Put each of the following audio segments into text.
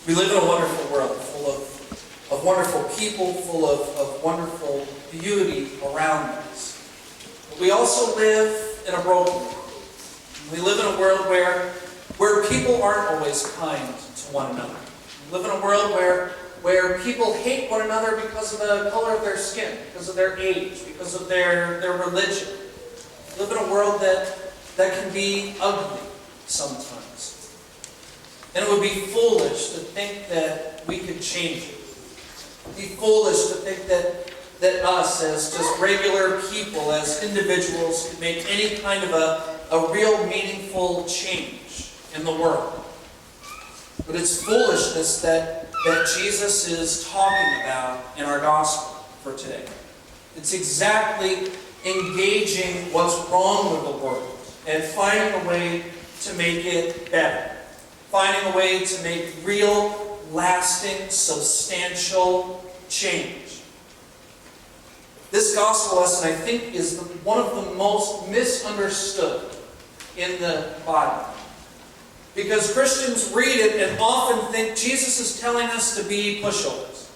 We live in a wonderful world full of wonderful people, full of wonderful beauty around us. But we also live in a broken world. We live in a world where people aren't always kind to one another. We live in a world where people hate one another because of the color of their skin, because of their age, because of their religion. We live in a world that can be ugly sometimes. And it would be foolish to think that we could change it. It would be foolish to think that us, as just regular people, as individuals, could make any kind of a real meaningful change in the world. But it's foolishness that Jesus is talking about in our gospel for today. It's exactly engaging what's wrong with the world and finding a way to make it better. Finding a way to make real, lasting, substantial change. This gospel lesson, I think, is one of the most misunderstood in the Bible. Because Christians read it and often think Jesus is telling us to be pushovers.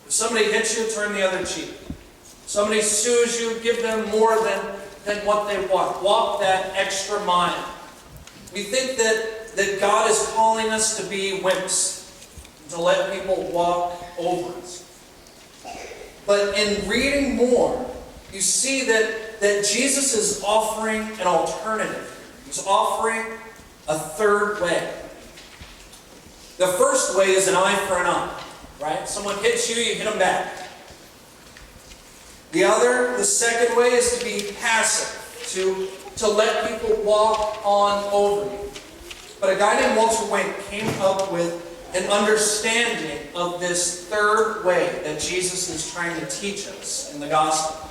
If somebody hits you, turn the other cheek. If somebody sues you, give them more than what they want. Walk that extra mile. We think that God is calling us to be wimps, to let people walk over us. But in reading more, you see that Jesus is offering an alternative. He's offering a third way. The first way is an eye for an eye, right? Someone hits you, you hit them back. The second way is to be passive, to let people walk on over you. But a guy named Walter Wink came up with an understanding of this third way that Jesus is trying to teach us in the gospel.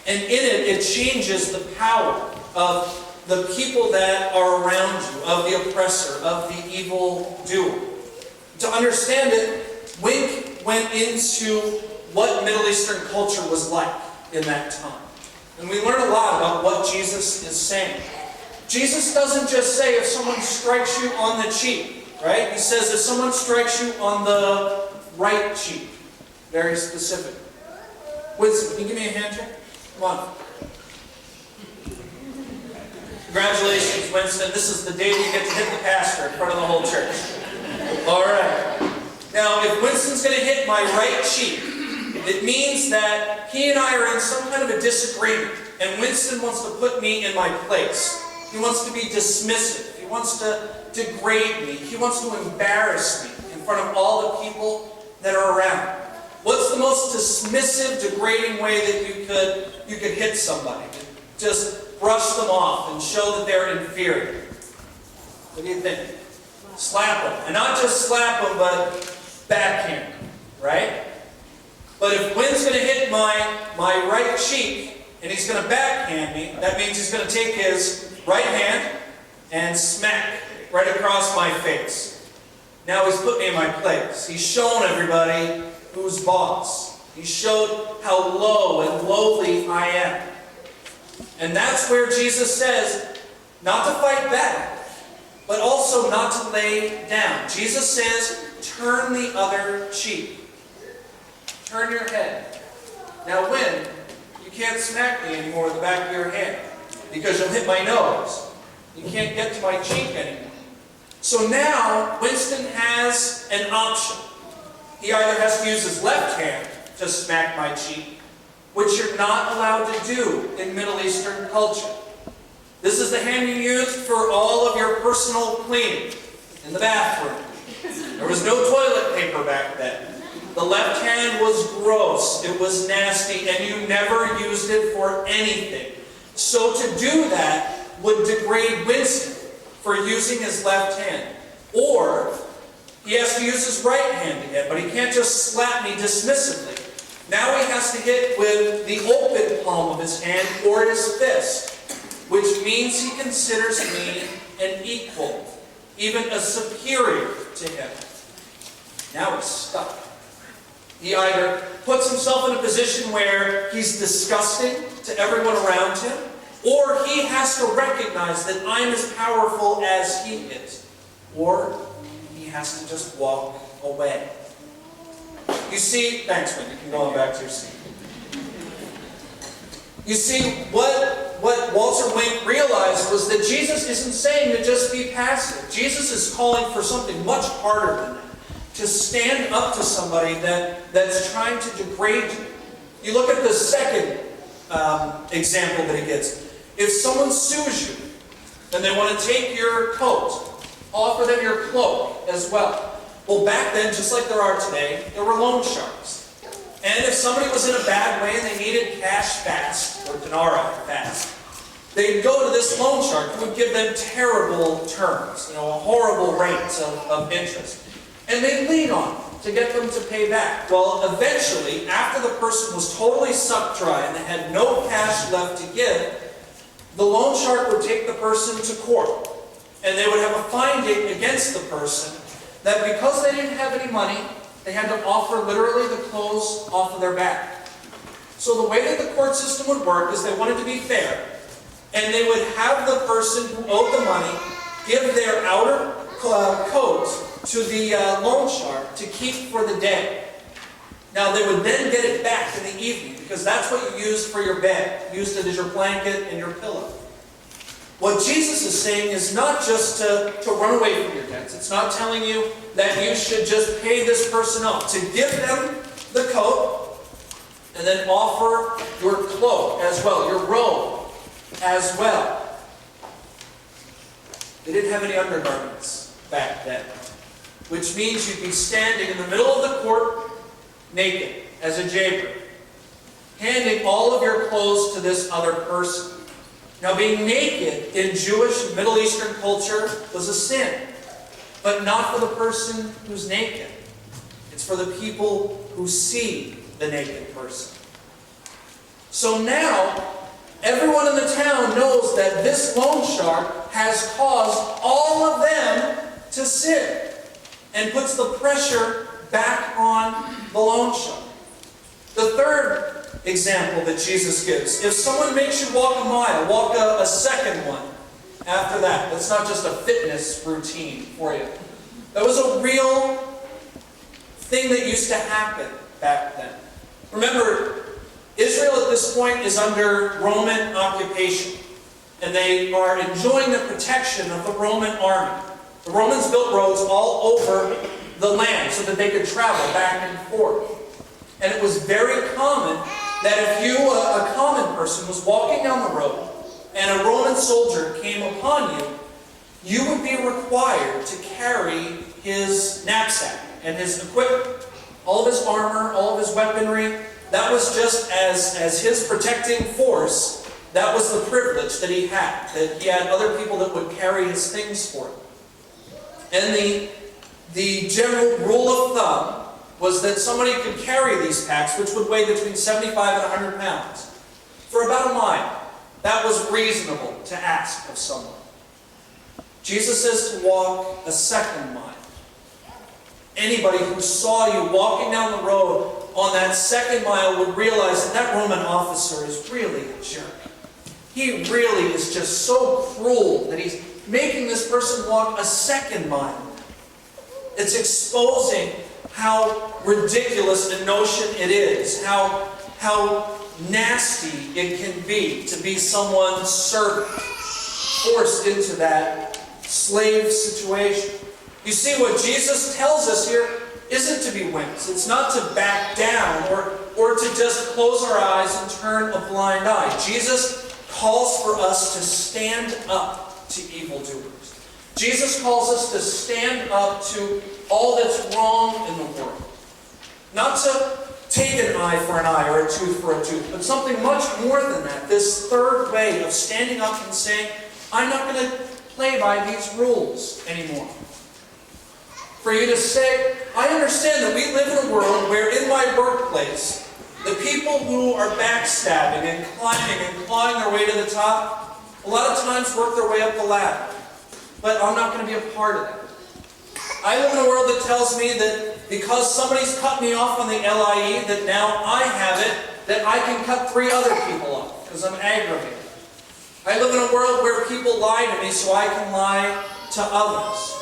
And in it changes the power of the people that are around you, of the oppressor, of the evildoer. To understand it, Wink went into what Middle Eastern culture was like in that time. And we learn a lot about what Jesus is saying. Jesus doesn't just say if someone strikes you on the cheek, right? He says if someone strikes you on the right cheek. Very specific. Winston, can you give me a hand check? Come on. Congratulations, Winston. This is the day we get to hit the pastor in front of the whole church. All right. Now, if Winston's going to hit my right cheek, it means that he and I are in some kind of a disagreement, and Winston wants to put me in my place. He wants to be dismissive. He wants to degrade me. He wants to embarrass me in front of all the people that are around. What's the most dismissive, degrading way that you could hit somebody? Just brush them off and show that they're inferior. What do you think? Slap them. And not just slap them, but backhand. Right? But if Wynn's going to hit my right cheek, and he's going to backhand me, that means he's going to take his right hand and smack right across my face. Now he's put me in my place. He's shown everybody who's boss. He showed how low and lowly I am. And that's where Jesus says not to fight back, but also not to lay down. Jesus says, turn the other cheek. Turn your head. Now Wynn, you can't smack me anymore with the back of your hand because you'll hit my nose. You can't get to my cheek anymore. So now Winston has an option. He either has to use his left hand to smack my cheek, which you're not allowed to do in Middle Eastern culture. This is the hand you use for all of your personal cleaning in the bathroom. There was no toilet paper back then. The left hand was gross, it was nasty, and you never used it for anything. So to do that would degrade Winston for using his left hand. Or he has to use his right hand again, but he can't just slap me dismissively. Now he has to hit with the open palm of his hand or his fist, which means he considers me an equal, even a superior to him. Now he's stuck. He either puts himself in a position where he's disgusting to everyone around him, or he has to recognize that I'm as powerful as he is. Or he has to just walk away. You see, thanks, man. You can go on back to your seat. You see, what Walter Wink realized was that Jesus isn't saying to just be passive. Jesus is calling for something much harder than that. To stand up to somebody that's trying to degrade you. You look at the second example that he gives. If someone sues you, and they want to take your coat, offer them your cloak as well. Well, back then, just like there are today, there were loan sharks. And if somebody was in a bad way and they needed cash fast, or denarii fast, they'd go to this loan shark who would give them terrible terms, horrible rates of interest. And they'd lean on them to get them to pay back. Well, eventually, after the person was totally sucked dry and they had no cash left to give, the loan shark would take the person to court. And they would have a finding against the person that because they didn't have any money, they had to offer literally the clothes off of their back. So the way that the court system would work is they wanted to be fair. And they would have the person who owed the money give their outer coat to the loan shark to keep for the day. Now they would then get it back in the evening because that's what you used for your bed. You used it as your blanket and your pillow. What Jesus is saying is not just to run away from your debts. It's not telling you that you should just pay this person off. To give them the coat and then offer your cloak as well, your robe as well. They didn't have any undergarments back then, which means you'd be standing in the middle of the court naked as a jailbird, handing all of your clothes to this other person. Now, being naked in Jewish and Middle Eastern culture was a sin, but not for the person who's naked. It's for the people who see the naked person. So now, everyone in the town knows that this loan shark has caused all of them to sin and puts the pressure back on the loan shark. The third example that Jesus gives. If someone makes you walk a mile, walk a second one after that. That's not just a fitness routine for you. That was a real thing that used to happen back then. Remember, Israel at this point is under Roman occupation. And they are enjoying the protection of the Roman army. The Romans built roads all over the land so that they could travel back and forth. And it was very common that if you, a common person, was walking down the road and a Roman soldier came upon you, you would be required to carry his knapsack and his equipment, all of his armor, all of his weaponry. That was just as his protecting force. That was the privilege that he had other people that would carry his things for him. And the general rule of thumb was that somebody could carry these packs, which would weigh between 75 and 100 pounds, for about a mile. That was reasonable to ask of someone. Jesus says to walk a second mile. Anybody who saw you walking down the road on that second mile would realize that that Roman officer is really a jerk. He really is just so cruel that he's making this person walk a second mile. It's exposing how ridiculous a notion it is, how nasty it can be to be someone's servant, forced into that slave situation. You see, what Jesus tells us here isn't to be wimps. It's not to back down or to just close our eyes and turn a blind eye. Jesus calls for us to stand up to evildoers. Jesus calls us to stand up to all that's wrong in the world. Not to take an eye for an eye or a tooth for a tooth, but something much more than that. This third way of standing up and saying, I'm not going to play by these rules anymore. For you to say, I understand that we live in a world where in my workplace, the people who are backstabbing and climbing and clawing their way to the top, a lot of times work their way up the ladder. But I'm not going to be a part of that. I live in a world that tells me that because somebody's cut me off on the LIE, that now I have it, that I can cut 3 other people off because I'm aggravated. I live in a world where people lie to me so I can lie to others.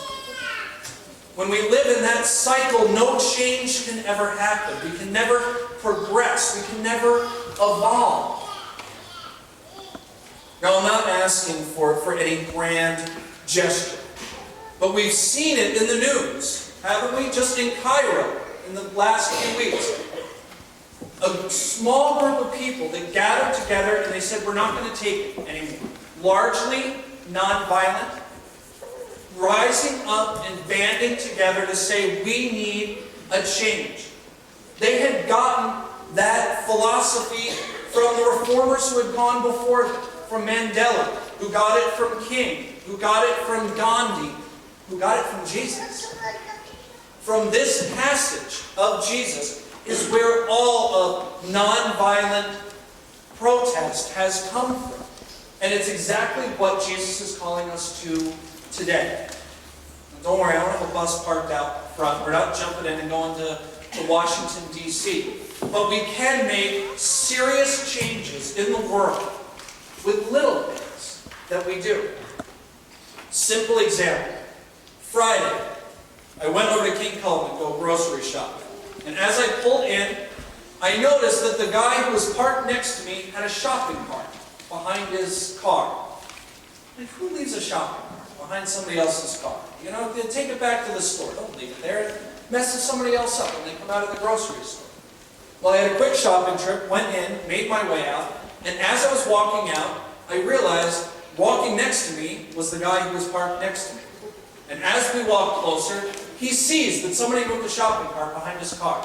when we live in that cycle, no change can ever happen. We can never progress. We can never evolve. Now, I'm not asking for any grand gesture, but we've seen it in the news, haven't we? Just in Cairo, in the last few weeks. A small group of people that gathered together and they said, we're not going to take it anymore. Largely nonviolent, rising up and banding together to say, we need a change. They had gotten that philosophy from the reformers who had gone before them, from Mandela, who got it from King, who got it from Gandhi, who got it from Jesus. From this passage of Jesus is where all of nonviolent protest has come from. And it's exactly what Jesus is calling us to today. Now, don't worry, I don't have a bus parked out front. We're not jumping in and going to Washington, D.C. But we can make serious changes in the world with little things that we do. Simple example. Friday, I went over to King Cullen to go grocery shopping. And as I pulled in, I noticed that the guy who was parked next to me had a shopping cart behind his car. And who leaves a shopping cart behind somebody else's car? You know, they take it back to the store. Don't leave it there. It messes somebody else up when they come out of the grocery store. Well, I had a quick shopping trip, went in, made my way out, and as I was walking out, I realized walking next to me was the guy who was parked next to me. And as we walked closer, he sees that somebody moved the shopping cart behind his car.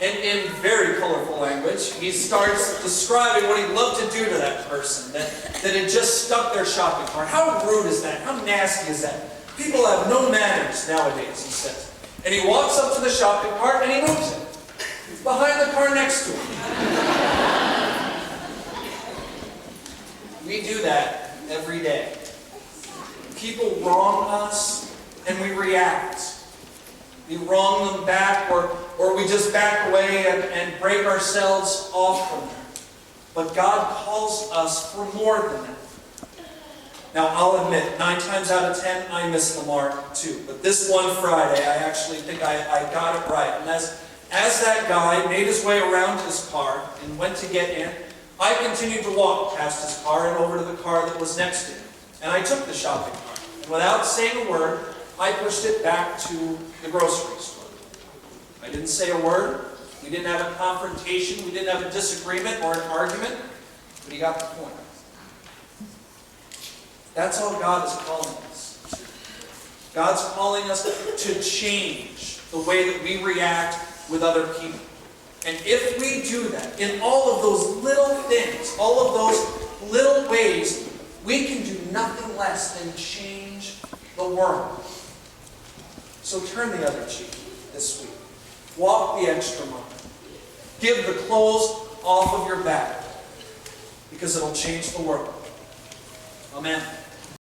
And in very colorful language, he starts describing what he'd love to do to that person that had just stuck their shopping cart. How rude is that? How nasty is that? People have no manners nowadays, he says. And he walks up to the shopping cart and he moves it. It's behind the car next to him. We do that every day. People wrong us and we react. We wrong them back or we just back away and break ourselves off from them. But God calls us for more than that. Now, I'll admit, 9 times out of 10, I miss the mark too. But this one Friday, I actually think I got it right. And as that guy made his way around his car and went to get in, I continued to walk past his car and over to the car that was next to him. And I took the shopping cart. And without saying a word, I pushed it back to the grocery store. I didn't say a word. We didn't have a confrontation. We didn't have a disagreement or an argument. But he got the point. That's all God is calling us to. God's calling us to change the way that we react with other people. And if we do that, in all of those little things, all of those little ways, we can do nothing less than change the world. So turn the other cheek this week. Walk the extra mile. Give the clothes off of your back, because it'll change the world. Amen.